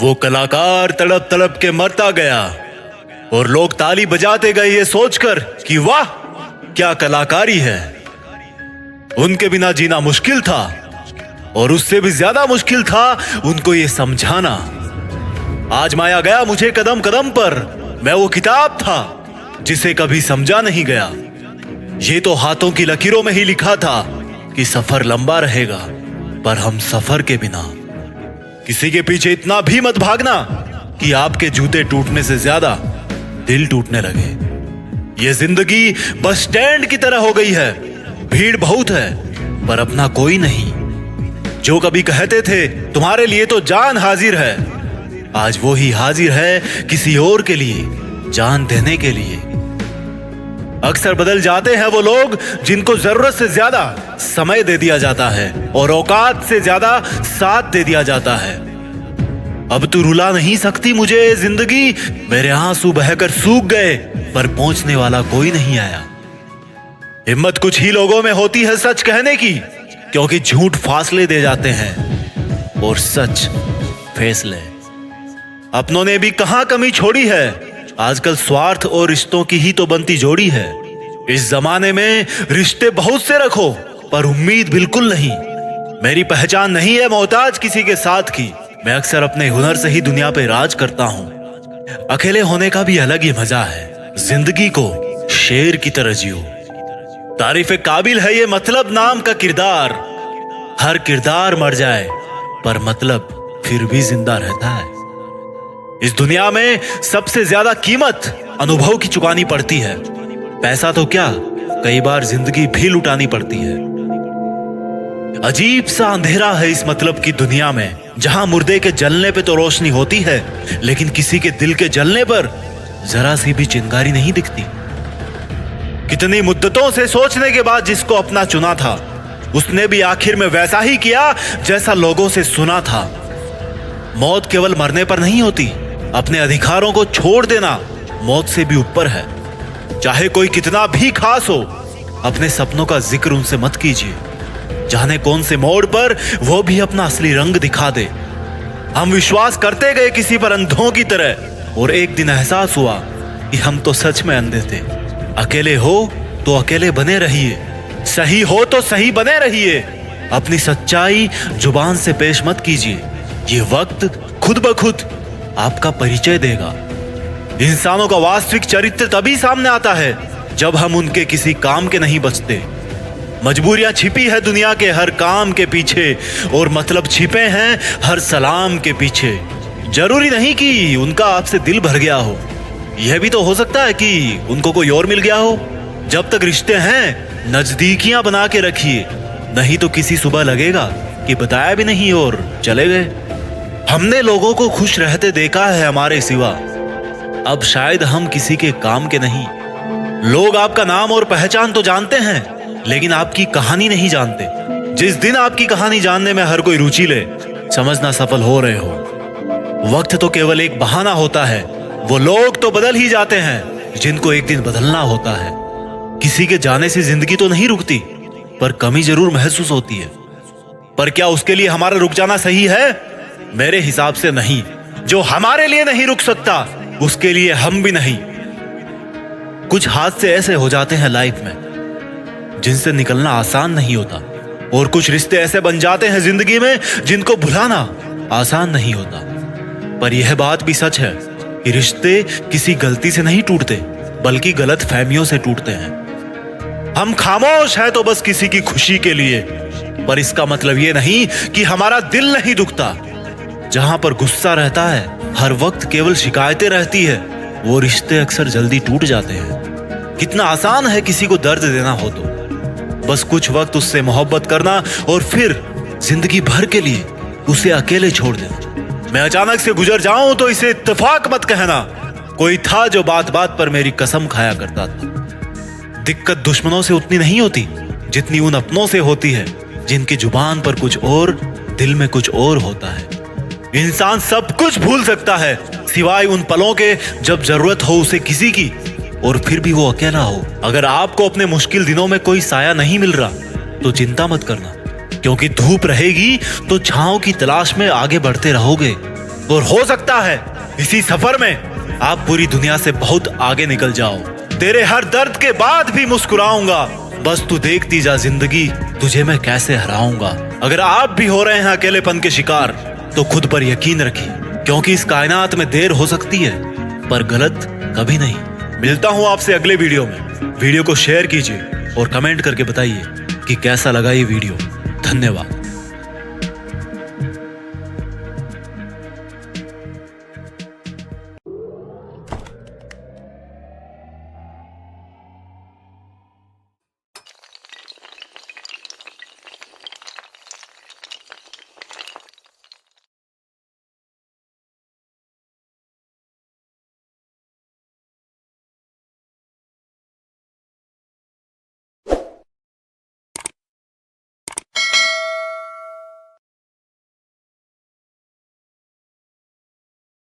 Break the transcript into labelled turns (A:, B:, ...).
A: वो कलाकार तड़प तड़प के मरता गया और लोग ताली बजाते गए ये सोचकर कि वाह क्या कलाकारी है। उनके बिना जीना मुश्किल था और उससे भी ज्यादा मुश्किल था उनको ये समझाना। आजमाया गया मुझे कदम कदम पर, मैं वो किताब था जिसे कभी समझा नहीं गया। ये तो हाथों की लकीरों में ही लिखा था कि सफर लंबा रहेगा, पर हम सफर के बिना। किसी के पीछे इतना भी मत भागना कि आपके जूते टूटने से ज्यादा दिल टूटने लगे। ये जिंदगी बस स्टैंड की तरह हो गई है, भीड़ बहुत है पर अपना कोई नहीं। जो कभी कहते थे तुम्हारे लिए तो जान हाजिर है, आज वो ही हाजिर है किसी और के लिए, जान देने के लिए। अक्सर बदल जाते हैं वो लोग जिनको जरूरत से ज्यादा समय दे दिया जाता है और औकात से ज्यादा साथ दे दिया जाता है। अब तू रुला नहीं सकती मुझे जिंदगी, मेरे आंसू बहकर सूख गए पर पहुंचने वाला कोई नहीं आया। हिम्मत कुछ ही लोगों में होती है सच कहने की, क्योंकि झूठ फासले दे जाते हैं और सच फैसले। अपनों ने भी कहां कमी छोड़ी है, आजकल स्वार्थ और रिश्तों की ही तो बनती जोड़ी है। इस जमाने में रिश्ते बहुत से रखो पर उम्मीद बिल्कुल नहीं। मेरी पहचान नहीं है मोहताज किसी के साथ की, मैं अक्सर अपने हुनर से ही दुनिया पे राज करता हूँ। अकेले होने का भी अलग ही मजा है, जिंदगी को शेर की तरह जियो। तारीफ काबिल है ये मतलब नाम का किरदार, हर किरदार मर जाए पर मतलब फिर भी जिंदा रहता है। इस दुनिया में सबसे ज्यादा कीमत अनुभव की चुकानी पड़ती है। पैसा तो क्या, कई बार जिंदगी भी लुटानी पड़ती है। अजीब सा अंधेरा है इस मतलब की दुनिया में, जहां मुर्दे के जलने पे तो रोशनी होती है, लेकिन किसी के दिल के जलने पर जरा सी भी चिंगारी नहीं दिखती। कितनी मुद्दतों से सोचने के बाद जिसको अपना चुना था, उसने भी आखिर में वैसा ही किया जैसा लोगों से सुना था। मौत केवल मरने पर नहीं होती, अपने अधिकारों को छोड़ देना मौत से भी ऊपर है। चाहे कोई कितना भी खास हो, अपने सपनों का जिक्र उनसे मत कीजिए। जाने कौन से मोड़ पर वो भी अपना असली रंग दिखा दे। हम विश्वास करते गए किसी पर अंधों की तरह, और एक दिन एहसास हुआ कि हम तो सच में अंधे थे। अकेले हो तो अकेले बने रहिए, सही हो तो सही बने रहिए। अपनी सच्चाई जुबान से पेश मत कीजिए, ये वक्त खुद ब खुद आपका परिचय देगा। इंसानों का वास्तविक चरित्र तभी सामने आता है जब हम उनके किसी काम के नहीं बचते। मजबूरियां छिपी है दुनिया के हर काम के पीछे, और मतलब छिपे हैं हर सलाम के पीछे। जरूरी नहीं कि उनका आपसे दिल भर गया हो, यह भी तो हो सकता है कि उनको कोई और मिल गया हो। जब तक रिश्ते हैं नजदीकियां बना के रखिए, नहीं तो किसी सुबह लगेगा कि बताया भी नहीं और चले गए। हमने लोगों को खुश रहते देखा है हमारे सिवा, अब शायद हम किसी के काम के नहीं। लोग आपका नाम और पहचान तो जानते हैं, लेकिन आपकी कहानी नहीं जानते। जिस दिन आपकी कहानी जानने में हर कोई रुचि ले, समझना सफल हो रहे हो। वक्त तो केवल एक बहाना होता है, वो लोग तो बदल ही जाते हैं जिनको एक दिन बदलना होता है। किसी के जाने से जिंदगी तो नहीं रुकती, पर कमी जरूर महसूस होती है। पर क्या उसके लिए हमारा रुक जाना सही है? मेरे हिसाब से नहीं। जो हमारे लिए नहीं रुक सकता, उसके लिए हम भी नहीं। कुछ हादसे ऐसे हो जाते हैं लाइफ में जिनसे निकलना आसान नहीं होता, और कुछ रिश्ते ऐसे बन जाते हैं जिंदगी में जिनको भुलाना आसान नहीं होता। पर यह बात भी सच है कि रिश्ते किसी गलती से नहीं टूटते, बल्कि गलत फहमियों से टूटते हैं। हम खामोश हैं तो बस किसी की खुशी के लिए, पर इसका मतलब यह नहीं कि हमारा दिल नहीं दुखता। जहां पर गुस्सा रहता है, हर वक्त केवल शिकायतें रहती है, वो रिश्ते अक्सर जल्दी टूट जाते हैं। कितना आसान है किसी को दर्द देना हो तो बस कुछ वक्त उससे मोहब्बत करना और फिर जिंदगी भर के लिए उसे अकेले छोड़ देना। मैं अचानक से गुजर जाऊं तो इसे इत्तेफाक मत कहना। कोई था जो बात बात पर मेरी कसम खाया करता था। दिक्कत दुश्मनों से उतनी नहीं होती जितनी उन अपनों से होती है जिनकी जुबान पर कुछ और, दिल में कुछ और होता है। इंसान सब कुछ भूल सकता है सिवाय उन पलों के जब जरूरत हो उसे किसी की, और फिर भी वो अकेला हो। अगर आपको अपने मुश्किल दिनों में कोई साया नहीं मिल रहा तो चिंता मत करना, क्योंकि धूप रहेगी तो छांव की तलाश में आगे बढ़ते रहोगे। और हो सकता है इसी सफर में आप पूरी दुनिया से बहुत आगे निकल जाओ। तेरे हर दर्द के बाद भी मुस्कुराऊंगा, बस तू देखती जा जिंदगी तुझे मैं कैसे हराऊंगा। अगर आप भी हो रहे हैं अकेलेपन के शिकार तो खुद पर यकीन रखिए, क्योंकि इस कायनात में देर हो सकती है पर गलत कभी नहीं। मिलता हूं आपसे अगले वीडियो में। वीडियो को शेयर कीजिए और कमेंट करके बताइए कि कैसा लगा ये वीडियो। धन्यवाद।